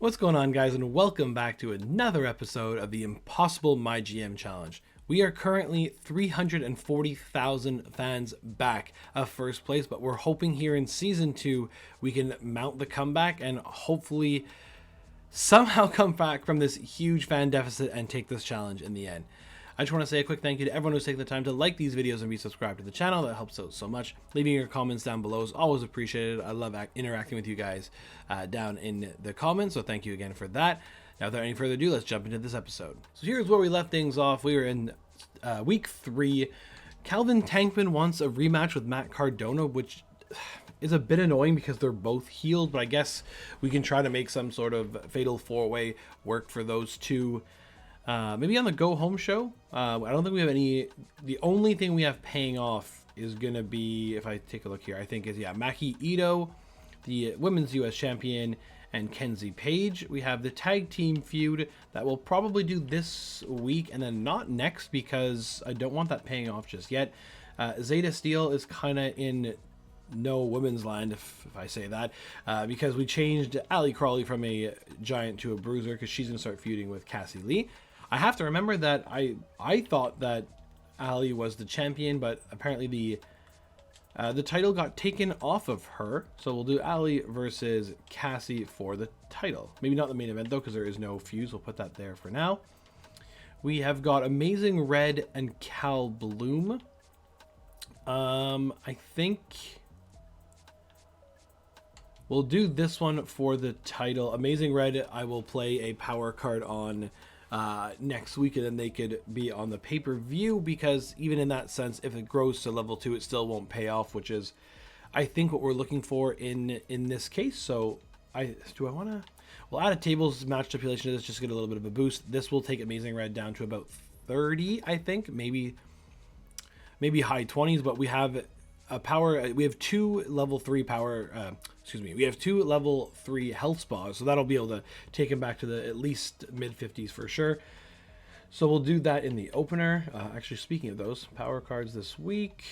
What's going on, guys, and welcome back to another episode of the Impossible MyGM Challenge. We are currently 340,000 fans back of first place, but we're hoping here in Season 2 we can mount the comeback and hopefully somehow come back from this huge fan deficit and take this challenge in the end. I just want to say a quick thank you to everyone who's taken the time to like these videos and be subscribed to the channel. That helps out so much. Leaving your comments down below is always appreciated. I love interacting with you guys down in the comments, so thank you again for that. Now, without any further ado, let's jump into this episode. So here's where we left things off. We were in week 3. Calvin Tankman wants a rematch with Matt Cardona, which is a bit annoying because they're both healed, but I guess we can try to make some sort of fatal 4-way work for those two. Maybe on the go home show. I don't think we have any. The only thing we have paying off is gonna be, if I take a look here, I think is Maki Ito, the women's US champion, and Kenzie Page. We have the tag team feud that we'll probably do this week and then not next because I don't want that paying off just yet. Zeta Steel is kind of in no women's land, if I say that, because we changed Ali Crawley from a giant to a bruiser because she's gonna start feuding with Cassie Lee. I have to remember that I thought that Ali was the champion, but apparently the title got taken off of her. So we'll do Ali versus Cassie for the title. Maybe not the main event though, because there is no fuse. We'll put that there for now. We have got Amazing Red and Cal Bloom. I think we'll do this one for the title. Amazing Red, I will play a power card on next week, and then they could be on the pay-per-view, because even in that sense, if it grows to level 2, it still won't pay off, which is, I think, what we're looking for in this case. So we'll add a tables match stipulation to this, just get a little bit of a boost. This will take Amazing Red down to about 30, I think, maybe high 20s, but we have a power, we have 2 level 3 power, we have 2 level 3 health spas, so that'll be able to take him back to the at least mid 50s for sure. So we'll do that in the opener. Actually, speaking of those power cards this week,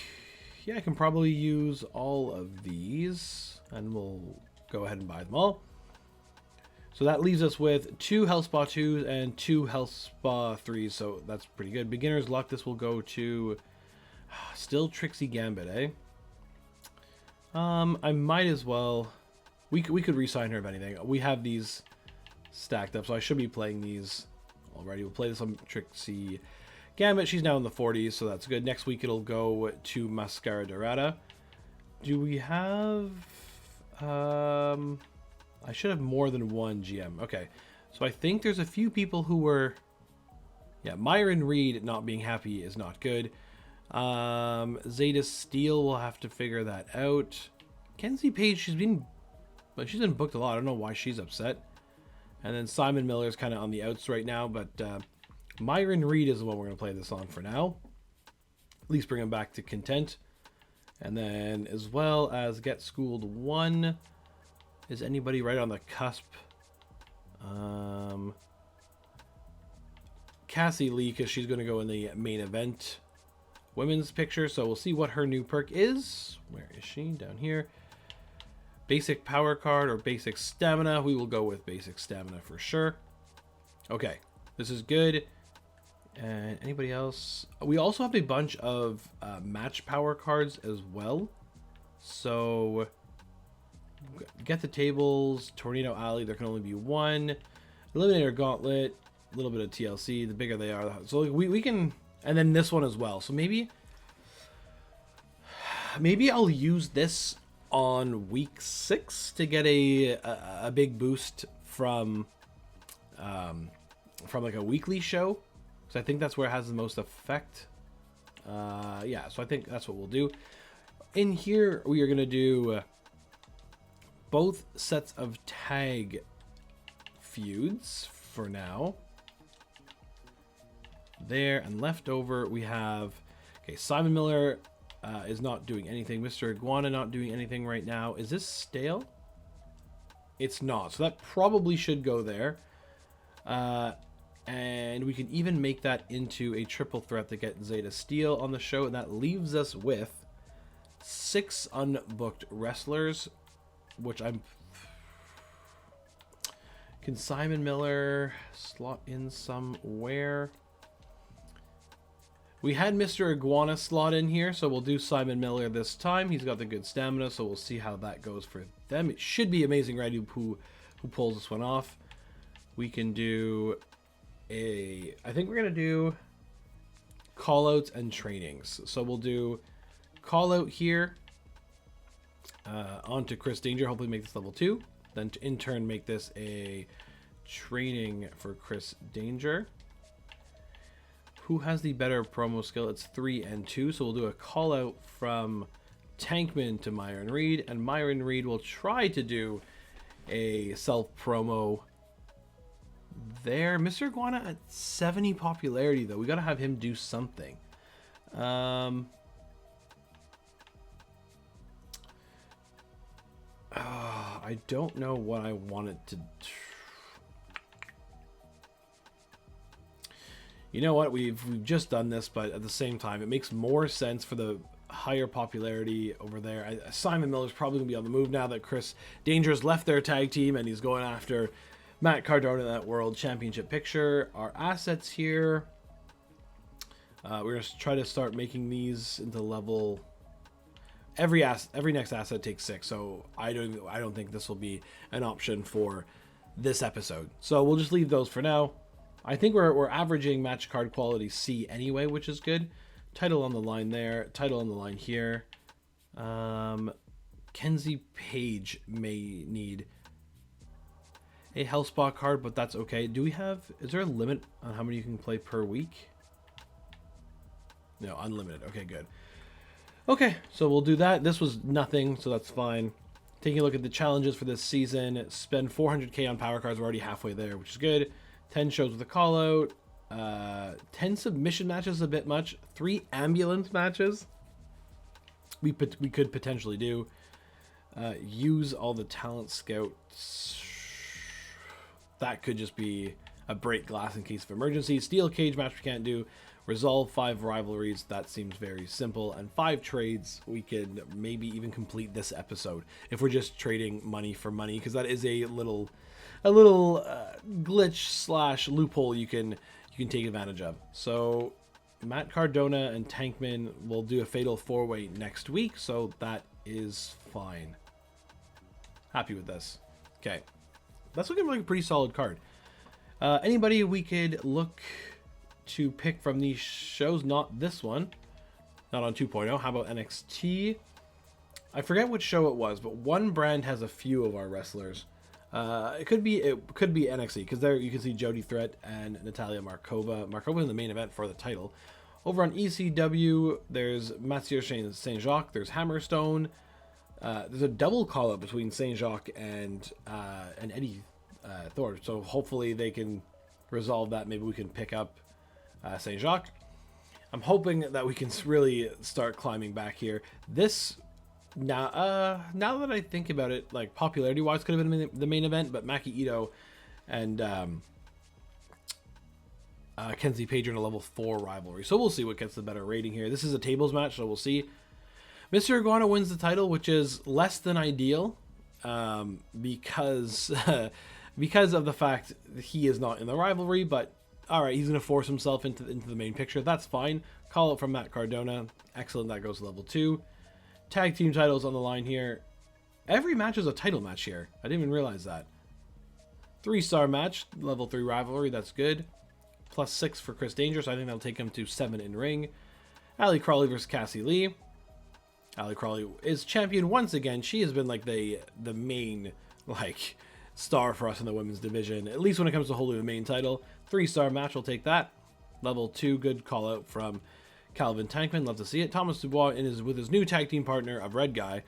I can probably use all of these, and we'll go ahead and buy them all. So that leaves us with 2 health spa 2s and 2 health spa 3s, so that's pretty good. Beginner's luck, this will go to still Trixie Gambit, eh? I might as well. We could re-sign her if anything. We have these stacked up, so I should be playing these already. We'll play this on Trixie Gambit. She's now in the 40s, so that's good. Next week it'll go to Mascara Dorada. Do we have? I should have more than one GM. Okay, so I think there's a few people who were. Yeah, Myron Reed not being happy is not good. Zeta Steel, we'll have to figure that out. Kenzie Page, she's been booked a lot. I don't know why she's upset. And then Simon Miller is kind of on the outs right now, but Myron Reed is the one we're going to play this on for now. At least bring him back to content. And then as well as Get Schooled 1. Is anybody right on the cusp? Cassie Lee, because she's going to go in the main event women's picture, so we'll see what her new perk is. Where is she? Down here. Basic power card or basic stamina. We will go with basic stamina for sure. Okay, this is good. And anybody else? We also have a bunch of match power cards as well. So get the tables, Tornado Alley, there can only be one. Eliminator Gauntlet, a little bit of TLC. The bigger they are, so we can. And then this one as well. So maybe I'll use this on week 6 to get a big boost from like a weekly show. So I think that's where it has the most effect. Yeah, so I think that's what we'll do. In here, we are going to do both sets of tag feuds for now. There, and left over we have Simon Miller is not doing anything. Mr. Iguana not doing anything right now. Is this stale? It's not, so that probably should go there. And we can even make that into a triple threat to get Zeta Steel on the show, and that leaves us with 6 unbooked wrestlers, which I'm Can Simon Miller slot in somewhere? We had Mr. Iguana slot in here, so we'll do Simon Miller this time. He's got the good stamina, so we'll see how that goes for them. It should be Amazing Red who pulls this one off. We can do I think we're going to do call-outs and trainings. So we'll do call-out here onto Chris Danger, hopefully make this level 2. Then to in turn make this a training for Chris Danger. Who has the better promo skill? It's 3 and 2. So we'll do a call out from Tankman to Myron Reed. And Myron Reed will try to do a self promo there. Mr. Iguana at 70 popularity, though. We got to have him do something. I don't know what I wanted to. You know what? We've just done this, but at the same time, it makes more sense for the higher popularity over there. Simon Miller's probably going to be on the move now that Chris Danger's left their tag team, and he's going after Matt Cardona in that World Championship picture. Our assets here, we're going to try to start making these into level. Every next asset takes 6, so I don't think this will be an option for this episode. So we'll just leave those for now. I think we're averaging match card quality C anyway, which is good. Title on the line there. Title on the line here. Kenzie Page may need a health spot card, but that's okay. Is there a limit on how many you can play per week? No, unlimited. Okay, good. Okay, so we'll do that. This was nothing, so that's fine. Taking a look at the challenges for this season. Spend 400k on power cards. We're already halfway there, which is good. 10 shows with a call out. 10 submission matches is a bit much. 3 ambulance matches we could potentially do. Use all the talent scouts. That could just be a break glass in case of emergency. Steel cage match we can't do. Resolve 5 rivalries. That seems very simple. And 5 trades. We could maybe even complete this episode if we're just trading money for money, because that is a little glitch / loophole you can take advantage of. So Matt Cardona and Tankman will do a fatal 4-way next week, so that is fine. Happy with this. Okay, that's looking like a pretty solid card. Anybody we could look to pick from these shows? Not this one, not on 2.0. How about NXT? I forget which show it was, but one brand has a few of our wrestlers. It could be NXT, because there you can see Jody Threat and Natalia Markova. Markova in the main event for the title. Over on ECW, there's Mathieu Saint Jacques. There's Hammerstone. There's a double call up between Saint Jacques and Eddie Thor. So hopefully they can resolve that. Maybe we can pick up Saint Jacques. I'm hoping that we can really start climbing back here. This. Now that I think about it, like popularity-wise, could have been the main event, but Maki Ito and Kenzie Page are in a level 4 rivalry, so we'll see what gets the better rating here. This is a tables match, so we'll see. Mr. Iguana wins the title, which is less than ideal, because of the fact that he is not in the rivalry. But all right, he's going to force himself into the main picture. That's fine. Call it from Matt Cardona. Excellent. That goes to level 2. Tag team titles on the line here. Every match is a title match here. I didn't even realize that. 3-star match, level 3 rivalry. That's good. +6 for Chris Danger, so I think that'll take him to 7 in ring. Ali Crawley versus Cassie Lee. Ali Crawley is champion once again. She has been like the main star for us in the women's division, at least when it comes to holding the main title. 3-star match, we'll take that. Level 2, good call out from Calvin Tankman, love to see it. Thomas Dubois with his new tag team partner of Red Guy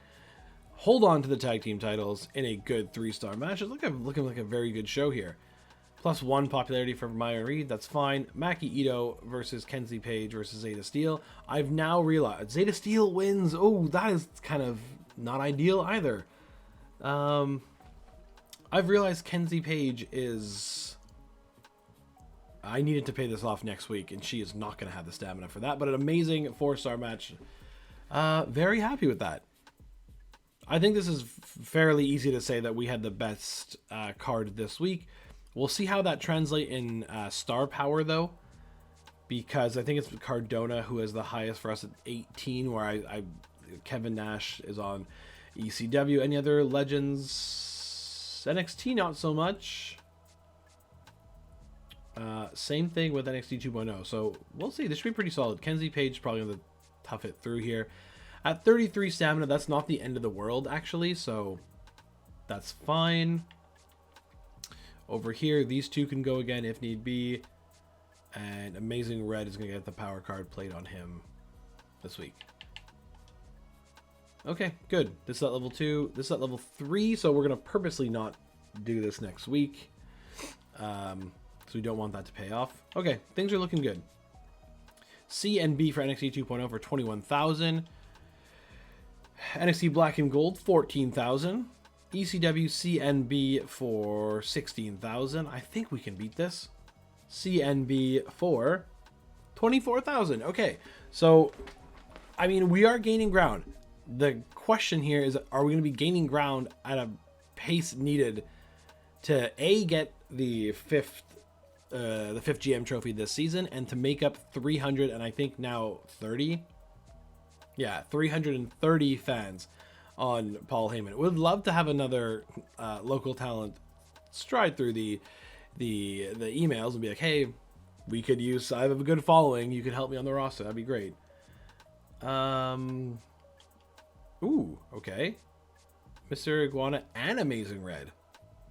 hold on to the tag team titles in a good 3-star match. It's looking like a very good show here. +1 popularity for Myron Reed, that's fine. Maki Ito versus Kenzie Page versus Zeta Steel. I've now realized Zeta Steel wins. Oh, that is kind of not ideal either. I've realized Kenzie Page is... I needed to pay this off next week, and she is not going to have the stamina for that. But an amazing 4-star match. Very happy with that. I think this is fairly easy to say that we had the best card this week. We'll see how that translates in star power, though, because I think it's Cardona who has the highest for us at 18, where I Kevin Nash is on ECW. Any other legends? NXT, not so much. Same thing with NXT 2.0. So we'll see. This should be pretty solid. Kenzie Page probably going to tough it through here. At 33 stamina, that's not the end of the world, actually. So that's fine. Over here, these two can go again if need be. And Amazing Red is going to get the power card played on him this week. Okay, good. This is at level 2. This is at level 3, so we're going to purposely not do this next week. So we don't want that to pay off. Okay, things are looking good. C and B for NXT 2.0 for 21,000. NXT Black and Gold, 14,000. ECW CNB for 16,000. I think we can beat this. CNB for 24,000. Okay, so, I mean, we are gaining ground. The question here is, are we going to be gaining ground at a pace needed to, A, get the fifth GM trophy this season, and to make up 300, and I think now 30? Yeah, 330 fans on Paul Heyman. Would love to have another local talent stride through the emails and be like, hey, we could use, I have a good following, you could help me on the roster, that'd be great. Ooh, okay. Mr. Iguana and Amazing Red.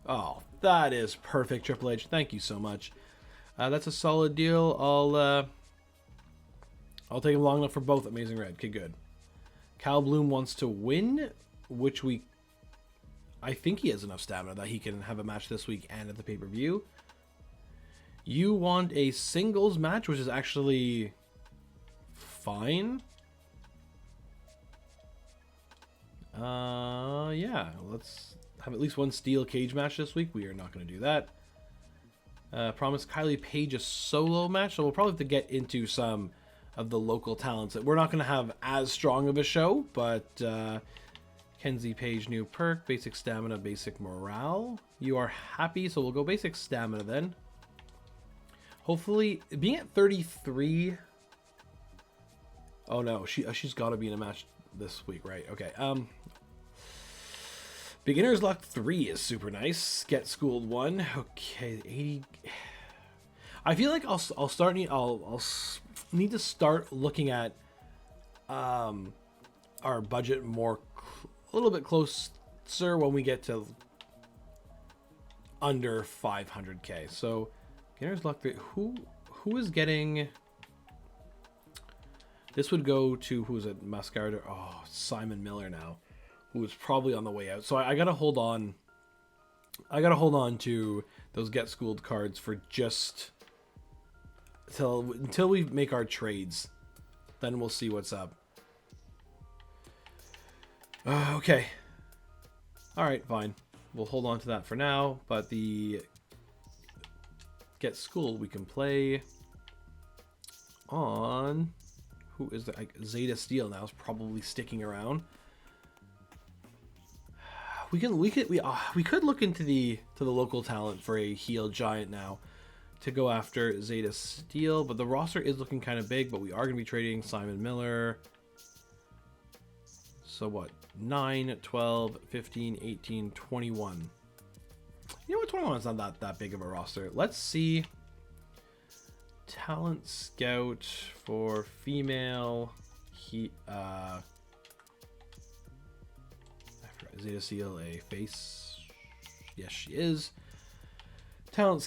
Oh, that is perfect, Triple H. Thank you so much. That's a solid deal. I'll take him long enough for both Amazing Red. Okay, good. Cal Bloom wants to win, which I think he has enough stamina that he can have a match this week and at the pay-per-view. You want a singles match, which is actually fine. Yeah, let's have at least one steel cage match this week. We are not going to do that. Promise Kylie Page a solo match, so we'll probably have to get into some of the local talents that we're not going to have as strong of a show, but Kenzie Page, new perk, basic stamina, basic morale. You are happy, so we'll go basic stamina then. Hopefully, being at 33. Oh no, she's got to be in a match this week, right? Okay. Beginner's Luck 3 is super nice. Get Schooled 1. Okay, 80. I feel like I'll need to start looking at our budget a little bit closer when we get to under 500k. So Beginner's Luck 3. Who is getting? This would go to, who's it? Mascara. Oh, Simon Miller now, who is probably on the way out. So I gotta hold on. I gotta hold on to those Get Schooled cards for just until we make our trades. Then we'll see what's up. Okay. All right, fine. We'll hold on to that for now. But the Get Schooled we can play on. Who is that? Zeta Steel now is probably sticking around. We could look into the local talent for a heel giant now to go after Zeta Steel, but the roster is looking kind of big. But we are going to be trading Simon Miller. So what? 9, 12, 15, 18, 21. You know what? 21 is not that big of a roster. Let's see. Talent scout for female. Zeta Steel a face? Yes, she is. Talent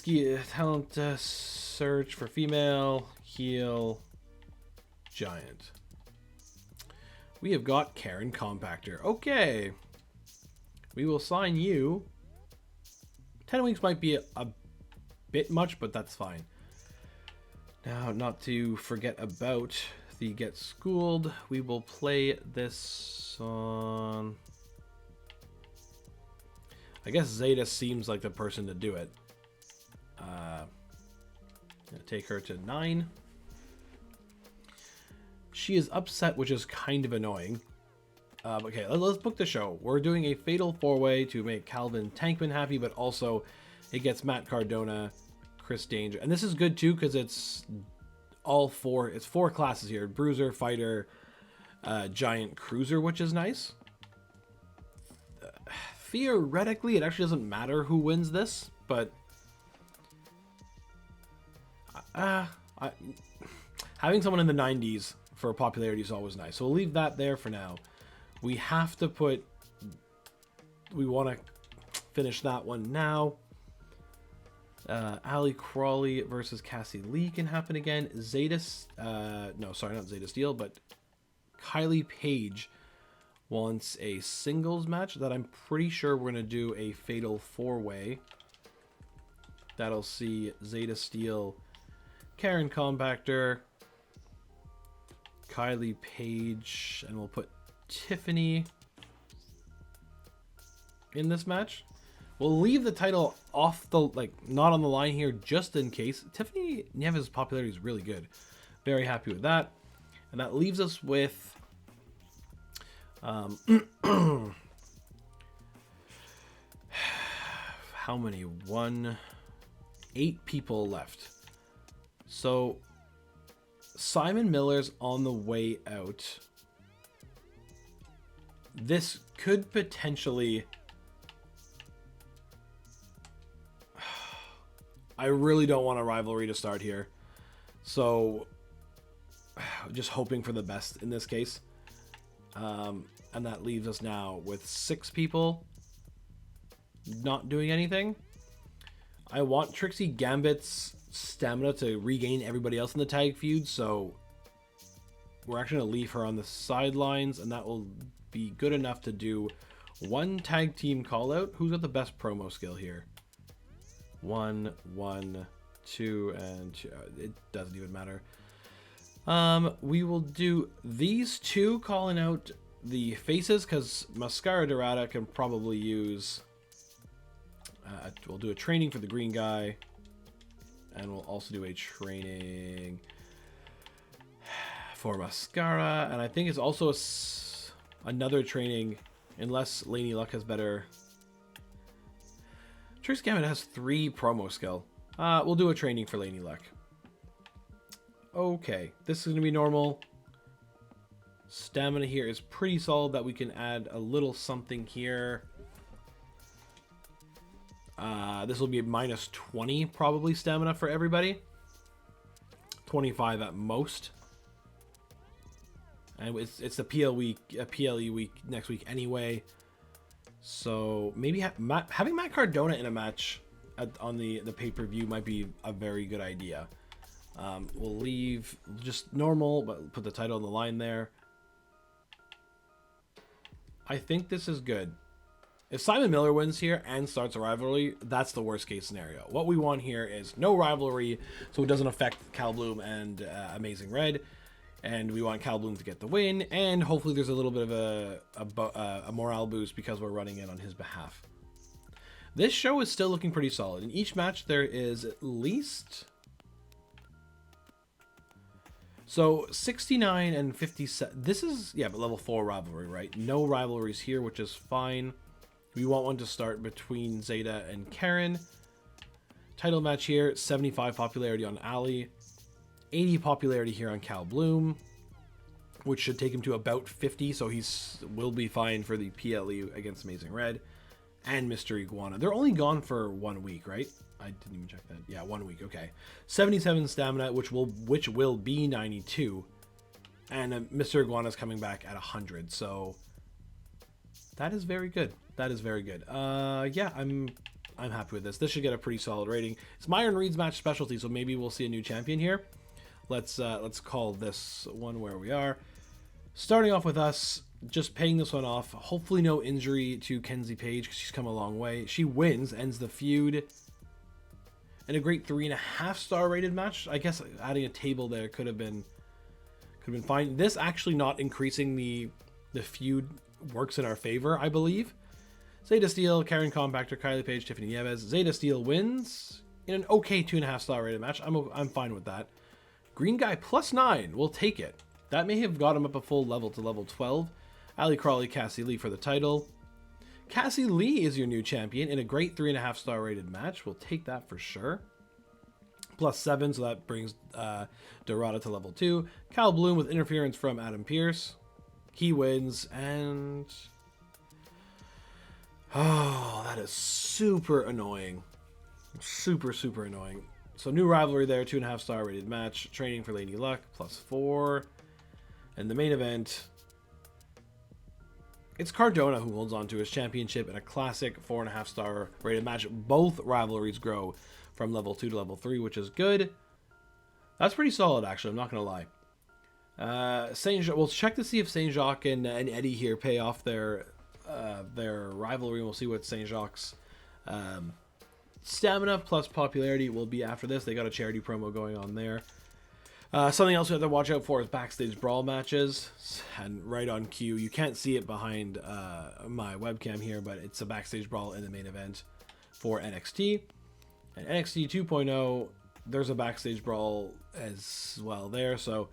search for female heel giant. We have got Karen Compactor. Okay, we will sign you. 10 weeks might be a bit much, but that's fine. Now, not to forget about the Get Schooled, we will play this on. I guess Zeta seems like the person to do it. Gonna take her to 9. She is upset, which is kind of annoying. Okay, let's book the show. We're doing a fatal 4-way to make Calvin Tankman happy, but also It gets Matt Cardona, Chris Danger. And this is good too because it's all four. It's 4 classes here. Bruiser, Fighter, Giant, Cruiser, which is nice. Theoretically, it actually doesn't matter who wins this, but having someone in the 90s for popularity is always nice. So we'll leave that there for now. We have to put... We want to finish that one now. Ali Crawley versus Cassie Lee can happen again. Zeta... no, sorry, not Zeta Steel, but Kylie Page wants a singles match that I'm pretty sure we're going to do a fatal 4-way. That'll see Zeta Steel, Karen Compactor, Kylie Page, and we'll put Tiffany in this match. We'll leave the title off the, not on the line here just in case. Tiffany Nieves' popularity is really good. Very happy with that. And that leaves us with how many? 8 people left. So Simon Miller's on the way out. This could potentially... I really don't want a rivalry to start here. So just hoping for the best in this case. And that leaves us now with 6 people not doing anything. I want Trixie Gambit's stamina to regain everybody else in the tag feud, so we're actually going to leave her on the sidelines, and that will be good enough to do 1 tag team call out. Who's got the best promo skill here? 1, 1, 2, and 2. It doesn't even matter. We will do these 2 calling out the faces because Mascara Dorada can probably use... we'll do a training for the green guy, and we'll also do a training for Mascara, and I think it's also another training, unless Laney Luck has better... Trix Gambit has 3 promo skill. We'll do a training for Laney Luck. Okay, this is going to be normal. Stamina here is pretty solid that we can add a little something here. This will be minus 20 probably stamina for everybody. 25 at most. And it's the PLE week next week anyway. So maybe having Matt Cardona in a match on the pay-per-view might be a very good idea. We'll leave just normal, but put the title on the line there. I think this is good. If Simon Miller wins here and starts a rivalry, that's the worst case scenario. What we want here is no rivalry, so it doesn't affect Cal Bloom and Amazing Red. And we want Cal Bloom to get the win, and hopefully there's a little bit of a morale boost because we're running in on his behalf. This show is still looking pretty solid. In each match, there is at least... So 69 and 57. This is, yeah, but level 4 rivalry, right? No rivalries here, which is fine. We want one to start between Zeta and Karen. Title match here, 75 popularity on Ali, 80 popularity here on Cal Bloom, which should take him to about 50, so will be fine for the PLE against Amazing Red and Mr. Iguana. They're only gone for 1 week, right? I didn't even check that. Yeah, 1 week. Okay, 77 stamina, which will be 92, and Mr. Iguana is coming back at 100. So that is very good. That is very good. Yeah, I'm happy with this. This should get a pretty solid rating. It's Myron Reed's match specialty, so maybe we'll see a new champion here. Let's call this one where we are. Starting off with us, just paying this one off. Hopefully no injury to Kenzie Page because she's come a long way. She wins, ends the feud. And a great 3.5 star rated match. I guess adding a table there could have been fine. This actually not increasing the feud works in our favor, I believe. Zeta Steel, Karen Compactor, Kylie Page, Tiffany Nieves. Zeta Steel wins in an okay 2.5 star rated match. I'm fine with that. Green guy +9. We'll take it. That may have got him up a full level to level 12. Ali Crawley, Cassie Lee for the title. Cassie Lee is your new champion in a great 3.5-star rated match. We'll take that for sure. +7, so that brings Dorada to level 2. Cal Bloom with interference from Adam Pearce. He wins, and... oh, that is super annoying. Super, super annoying. So new rivalry there, 2.5-star rated match. Training for Lady Luck, +4. And the main event... it's Cardona who holds on to his championship in a classic 4.5-star rated match. Both rivalries grow from level 2 to level 3, which is good. That's pretty solid, actually. I'm not going to lie. We'll check to see if Saint Jacques and Eddie here pay off their rivalry. We'll see what Saint Jacques' stamina plus popularity will be after this. They got a charity promo going on there. Something else we have to watch out for is backstage brawl matches, and right on cue. You can't see it behind my webcam here, but it's a backstage brawl in the main event for NXT. And NXT 2.0, there's a backstage brawl as well there. So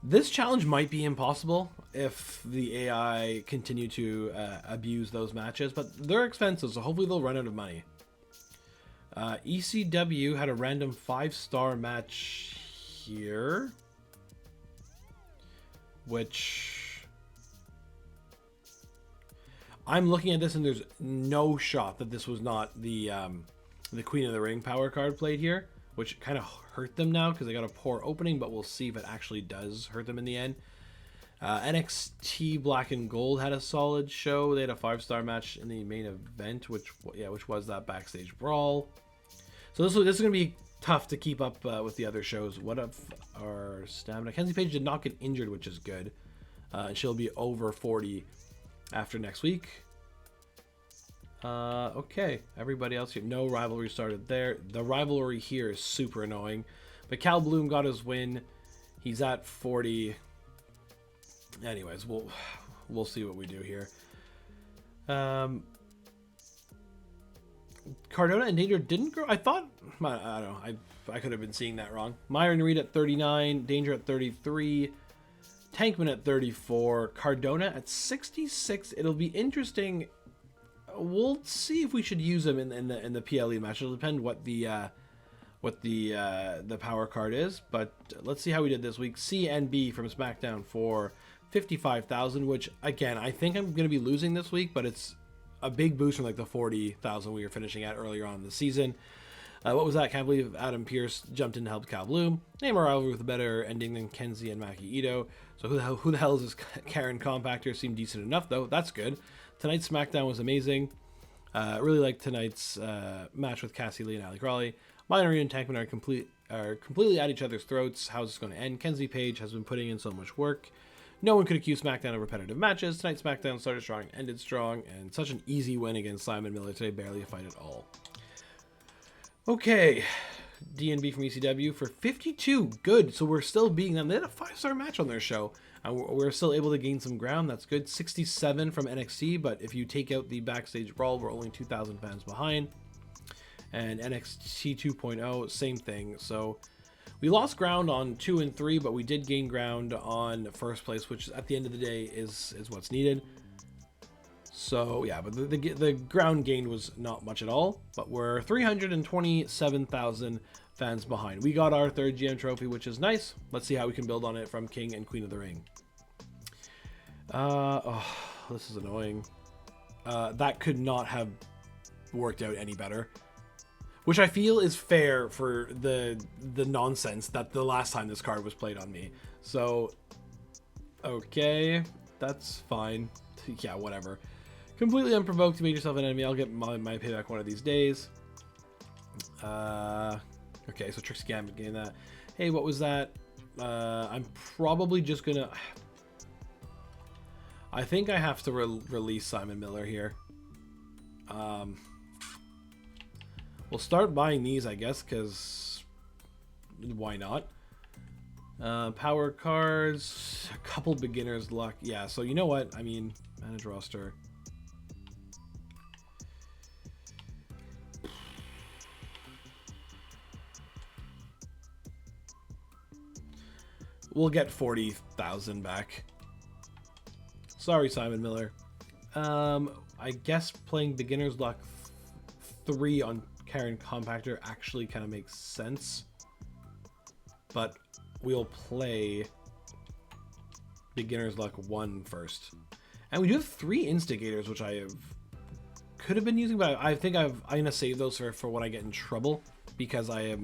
this challenge might be impossible if the AI continue to abuse those matches, but they're expensive, so hopefully they'll run out of money. ECW had a random 5-star match here, which I'm looking at this and there's no shot that this was not the Queen of the Ring power card played here, which kind of hurt them now because they got a poor opening, but we'll see if it actually does hurt them in the end. NXT Black and Gold had a solid show. They had a 5-star match in the main event, which was that backstage brawl. So this is going to be tough to keep up with the other shows. What of our stamina? Kenzie Page did not get injured, which is good. She'll be over 40 after next week. Okay, everybody else here. No rivalry started there. The rivalry here is super annoying. But Cal Bloom got his win. He's at 40. Anyways, we'll see what we do here. Cardona and Danger didn't grow. I thought, I don't know. I could have been seeing that wrong. Myron Reed at 39, Danger at 33, Tankman at 34, Cardona at 66. It'll be interesting. We'll see if we should use him in the PLE match. It'll depend what the power card is, but let's see how we did this week. CNB from SmackDown for 55,000, which again I think I'm going to be losing this week, but it's a big boost from like the 40,000 we were finishing at earlier on in the season. What was that? Can't believe Adam Pearce jumped in to help Cal Bloom. Name a rivalry with a better ending than Kenzie and Maki Ito. So who the hell is this Karen Compactor? Seemed decent enough though. That's good. Tonight's SmackDown was amazing. Really liked tonight's match with Cassie Lee and Ali Crawley. Minor and Tankman are completely at each other's throats. How's this going to end? Kenzie Page has been putting in so much work. No one could accuse SmackDown of repetitive matches. Tonight's SmackDown started strong and ended strong, and such an easy win against Simon Miller today. Barely a fight at all. Okay, DNB from ECW for 52. Good. So we're still beating them. They had a 5-star match on their show. We're still able to gain some ground. That's good. 67 from NXT, but if you take out the backstage brawl, we're only 2,000 fans behind. And NXT 2.0, same thing. So we lost ground on 2 and 3, but we did gain ground on first place, which at the end of the day is what's needed. So yeah, but the ground gain was not much at all, but we're 327,000 fans behind. We got our 3rd GM trophy, which is nice. Let's see how we can build on it from King and Queen of the Ring. Oh, this is annoying. That could not have worked out any better. Which I feel is fair for the nonsense that the last time this card was played on me. So, okay, that's fine. Yeah, whatever. Completely unprovoked, you made yourself an enemy. I'll get my payback one of these days. Okay, so Trixie Gambit getting that. Hey, what was that? I'm probably just gonna... I think I have to release Simon Miller here. We'll start buying these, I guess, because why not? Power cards, a couple beginner's luck. Yeah, so you know what? I mean, manage roster. We'll get 40,000 back. Sorry, Simon Miller. I guess playing beginner's luck 3 on Karen Compactor actually kind of makes sense. But we'll play beginner's luck 1 first. And we do have 3 instigators, which I could have been using, but I think I'm gonna save those for when I get in trouble, because I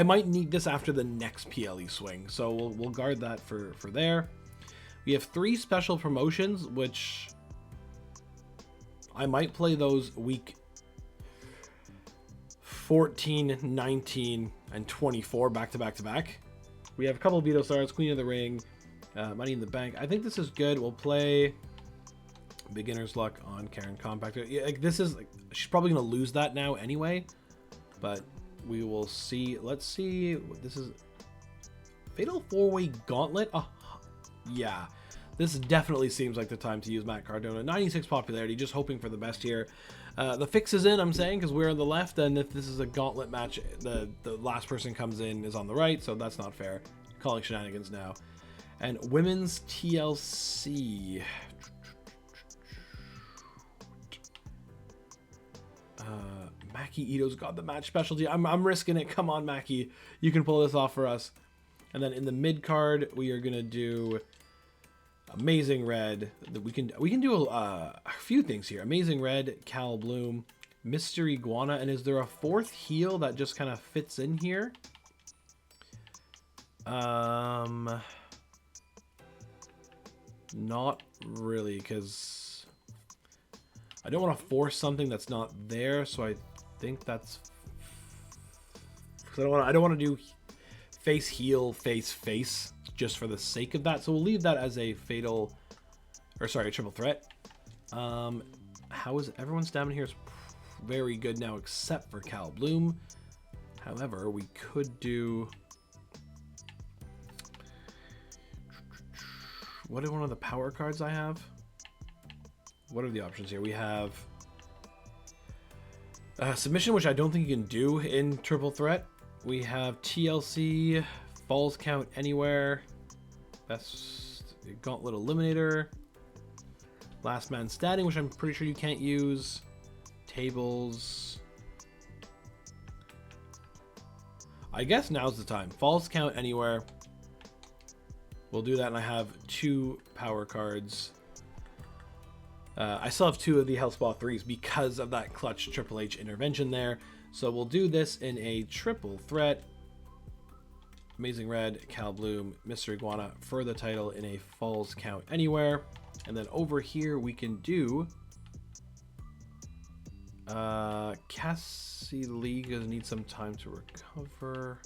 might need this after the next PLE swing. So we'll guard that for there. We have 3 special promotions, which I might play those week 14, 19, and 24 back to back to back. We have a couple of Veto Stars, Queen of the Ring, Money in the Bank. I think this is good. We'll play beginner's luck on Karen Compactor. Yeah, like this is, she's probably gonna lose that now anyway, but we will see. Let's see what this is. Fatal 4-way gauntlet. Oh, yeah, this definitely seems like the time to use Matt Cardona. 96 popularity, just hoping for the best here. The fix is in, I'm saying, because we're on the left, and if this is a gauntlet match, the last person comes in is on the right, so that's not fair. Calling shenanigans now. And women's TLC. Maki Ito's got the match specialty. I'm risking it. Come on, Maki. You can pull this off for us. And then in the mid card, we are gonna do Amazing Red. We can do a few things here. Amazing Red, Cal Bloom, Mystery Iguana, and is there a 4th heel that just kind of fits in here? Not really, because I don't want to force something that's not there. So I think that's, because I don't want to do face heel face face just for the sake of that. So we'll leave that as a fatal, or sorry, a triple threat. How is everyone's stamina here? Is very good now, except for Cal Bloom. However, we could do, what are one of the power cards I have? What are the options here? We have submission, which I don't think you can do in triple threat. We have TLC, falls count anywhere, best gauntlet eliminator, last man standing, which I'm pretty sure you can't use, tables. I guess now's the time. Falls count anywhere. We'll do that, and I have 2 power cards. I still have 2 of the Health Spa 3s because of that clutch Triple H intervention there. So we'll do this in a triple threat. Amazing Red, Cal Bloom, Mr. Iguana for the title in a falls count anywhere. And then over here we can do Cassie Lee gonna need some time to recover.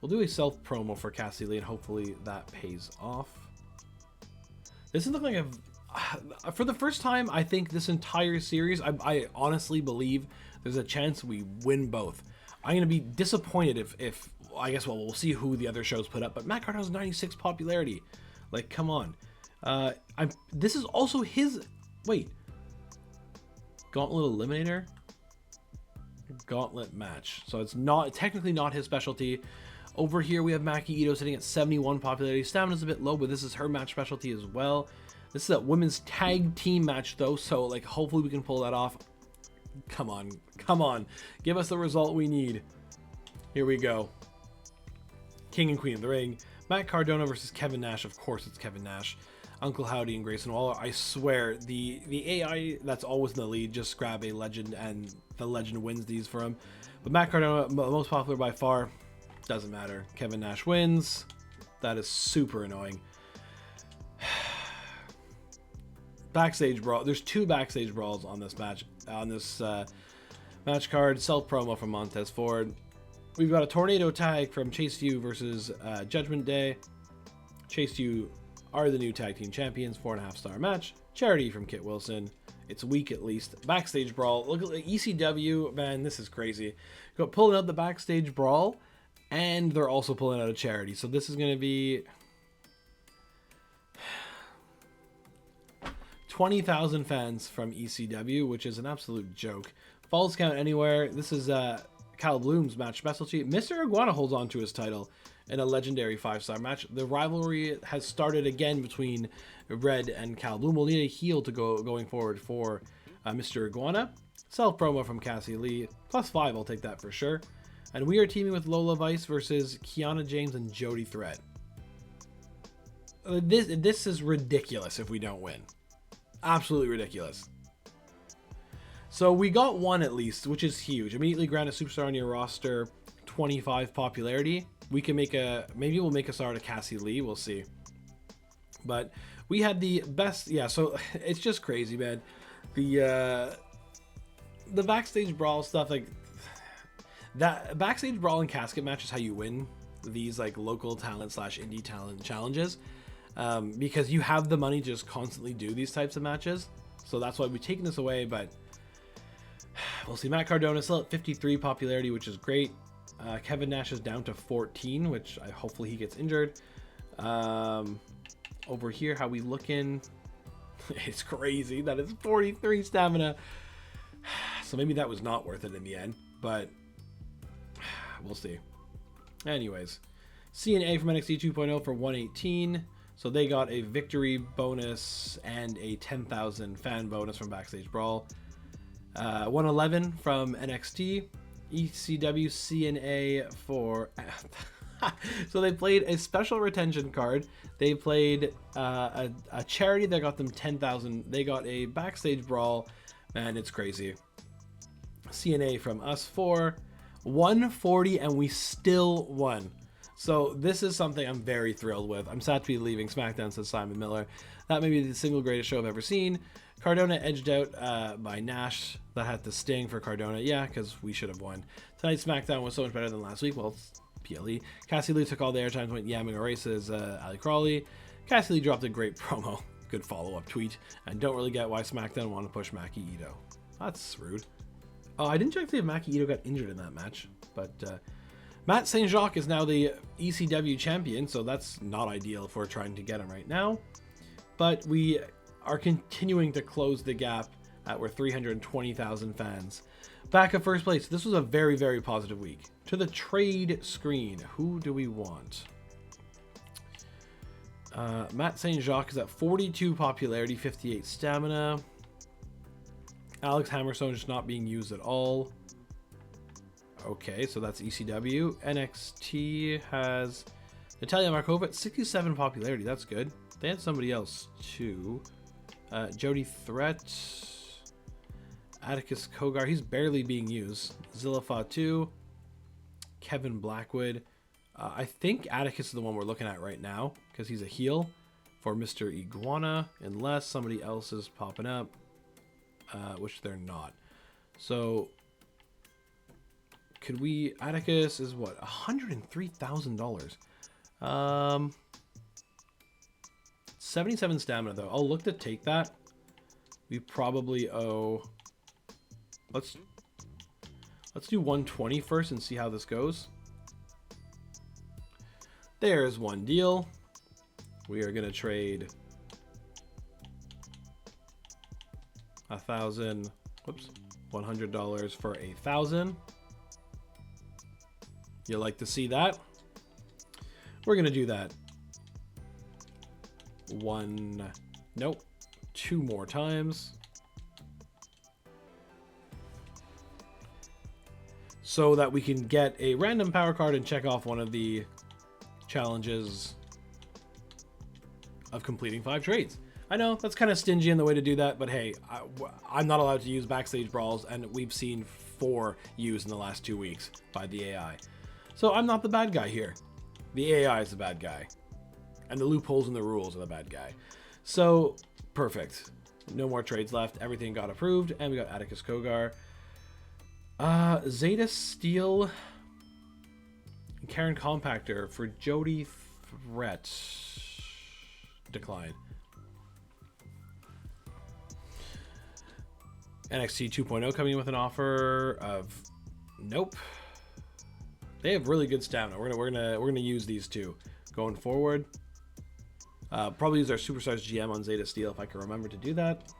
We'll do a self promo for Cassie Lee, and hopefully that pays off. This is looking like for the first time, I think this entire series, I honestly believe there's a chance we win both. I'm gonna be disappointed if I guess, well, we'll see who the other shows put up, but Matt Cardona's 96 popularity. Like, come on. This is also his, wait. Gauntlet Eliminator? Gauntlet match. So it's not, technically not his specialty. Over here we have Maki Ito sitting at 71 popularity. Stamina's a bit low, but this is her match specialty as well. This is a women's tag team match though, so like hopefully we can pull that off. Come on, come on. Give us the result we need. Here we go. King and Queen of the Ring. Matt Cardona versus Kevin Nash. Of course it's Kevin Nash. Uncle Howdy and Grayson Waller. I swear, the AI that's always in the lead, just grab a legend and the legend wins these for him. But Matt Cardona, most popular by far. Doesn't matter. Kevin Nash wins. That is super annoying. Backstage brawl. There's 2 backstage brawls on this match. On this match card. Self promo from Montez Ford. We've got a tornado tag from Chase U versus Judgment Day. Chase U are the new tag team champions. 4.5-star match. Charity from Kit Wilson. It's weak at least. Backstage brawl. Look at the ECW. Man, this is crazy. Got pulling out the backstage brawl. And they're also pulling out a charity. So this is going to be 20,000 fans from ECW, which is an absolute joke. Falls count anywhere. This is Cal Bloom's match specialty. Mr. Iguana holds on to his title. in a legendary 5-star match. The rivalry has started again between Red and Cal Bloom. We'll need a heel to going forward for Mr. Iguana. Self promo from Cassie Lee. +5, I'll take that for sure. And we are teaming with Lola Vice versus Kiana James and Jody Threat. This is ridiculous if we don't win. Absolutely ridiculous. So we got one at least, which is huge. Immediately grant a superstar on your roster 25 popularity. We can make maybe we'll make a star to Cassie Lee. We'll see. But we had the best. Yeah, so it's just crazy, man. The backstage brawl stuff, like that backstage brawl and casket match is how you win these like local talent / indie talent challenges. Because you have the money to just constantly do these types of matches. So that's why we've taken this away, but we'll see. Matt Cardona still at 53 popularity, which is great. Kevin Nash is down to 14, which hopefully he gets injured. Over here, how we looking? It's crazy that it's 43 stamina. So maybe that was not worth it in the end, but we'll see. Anyways, CNA from NXT 2.0 for 118. So they got a victory bonus and a 10,000 fan bonus from Backstage Brawl. 111 from NXT. ECW CNA for... So they played a special retention card. They played a charity that got them 10,000. They got a Backstage Brawl. Man, it's crazy. CNA from us for 140, and we still won. So this is something I'm very thrilled with. I'm sad to be leaving SmackDown, says Simon Miller. That may be the single greatest show I've ever seen. Cardona edged out by Nash. That had to sting for Cardona. Yeah, because we should have won. Tonight's SmackDown was so much better than last week. Well, it's PLE. Cassie Lee took all the airtime, went yamming a race as Ali Crawley. Cassie Lee dropped a great promo. Good follow-up tweet. And don't really get why SmackDown want to push Maki Ito. That's rude. Oh, I didn't check to see if Maki Ito got injured in that match. But Matt St. Jacques is now the ECW champion, so that's not ideal if we're trying to get him right now. But we are continuing to close the gap at we're 320,000 fans. Back at first place. This was a very, very positive week. To the trade screen. Who do we want? Matt St. Jacques is at 42 popularity, 58 stamina. Alex Hammerstone just not being used at all. Okay, so that's ECW. NXT has Natalia Markova at 67 popularity. That's good. They had somebody else too. Jody Threat. Atticus Kogar. He's barely being used. Zilla Fatu. Kevin Blackwood. I think Atticus is the one we're looking at right now because he's a heel for Mr. Iguana, unless somebody else is popping up, which they're not. So could we... Atticus is what? $103,000. 77 stamina though. I'll look to take that. We probably owe... Let's do 120 first and see how this goes. There's one deal. We are gonna trade $1,000. Whoops, $100 for 1,000. You like to see that? We're gonna do that. Nope. 2 more times. So that we can get a random power card and check off one of the challenges of completing 5 trades. I know that's kind of stingy in the way to do that, but hey, I'm not allowed to use backstage brawls, and we've seen 4 used in the last 2 weeks by the AI. So I'm not the bad guy here. The AI is the bad guy. And the loopholes in the rules are the bad guy. So, perfect. No more trades left. Everything got approved, and we got Atticus Kogar. Zeta Steel and Karen Compactor for Jody Threat. Decline. NXT 2.0 coming in with an offer of nope. They have really good stamina. We're gonna use these two going forward. Probably use our Superstars GM on Zeta Steel if I can remember to do that.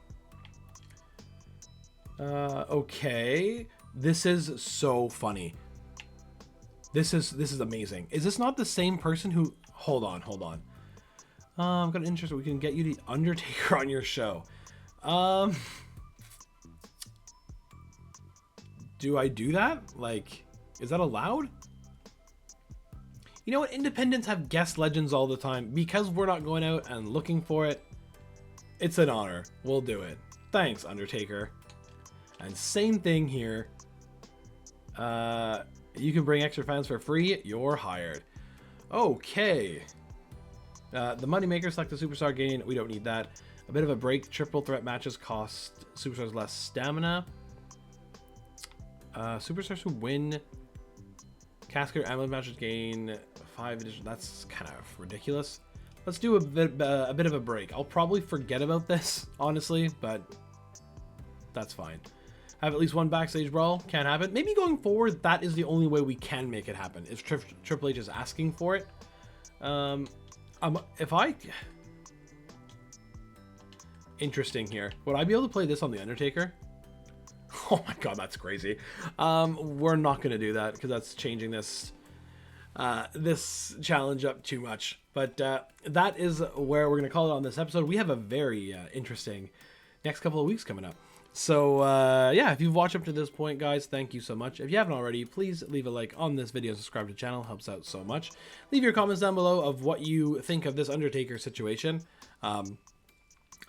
Okay. This is so funny. This is amazing. Is this not the same person who? Hold on. I've got an interest. We can get you the Undertaker on your show. Do I do that? Like, is that allowed? You know what? Independents have guest legends all the time. Because we're not going out and looking for it, it's an honor. We'll do it. Thanks, Undertaker. And same thing here. You can bring extra fans for free. You're hired. Okay. The Moneymaker, select the Superstar gain. We don't need that. A bit of a break. Triple threat matches cost Superstars less stamina. Superstars who win Casket or Ambulance matches gain 5 additional. That's kind of ridiculous. Let's do a bit of a break. I'll probably forget about this, honestly, but that's fine. Have at least one backstage brawl. Can't happen. Maybe going forward, that is the only way we can make it happen. If Triple H is asking for it. Interesting here. Would I be able to play this on the Undertaker? Oh my god, that's crazy. We're not going to do that because that's changing this challenge up too much. But that is where we're going to call it on this episode. We have a very interesting next couple of weeks coming up. So yeah, if you've watched up to this point, guys, thank you so much. If you haven't already, please leave a like on this video, subscribe to the channel, helps out so much. Leave your comments down below of what you think of this Undertaker situation.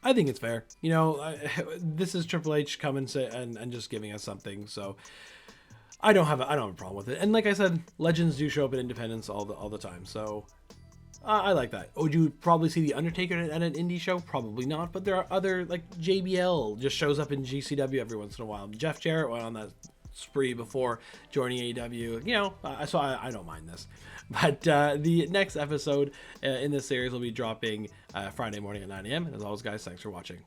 I think it's fair. You know, this is Triple H coming and just giving us something. So I don't have a problem with it. And like I said, legends do show up at Independence all the time. So I like that. Would you probably see the Undertaker at an indie show? Probably not. But there are other, like JBL just shows up in GCW every once in a while. Jeff Jarrett went on that spree before joining AEW. You know, so I don't mind this. But the next episode in this series will be dropping Friday morning at 9 a.m. And as always, guys, thanks for watching.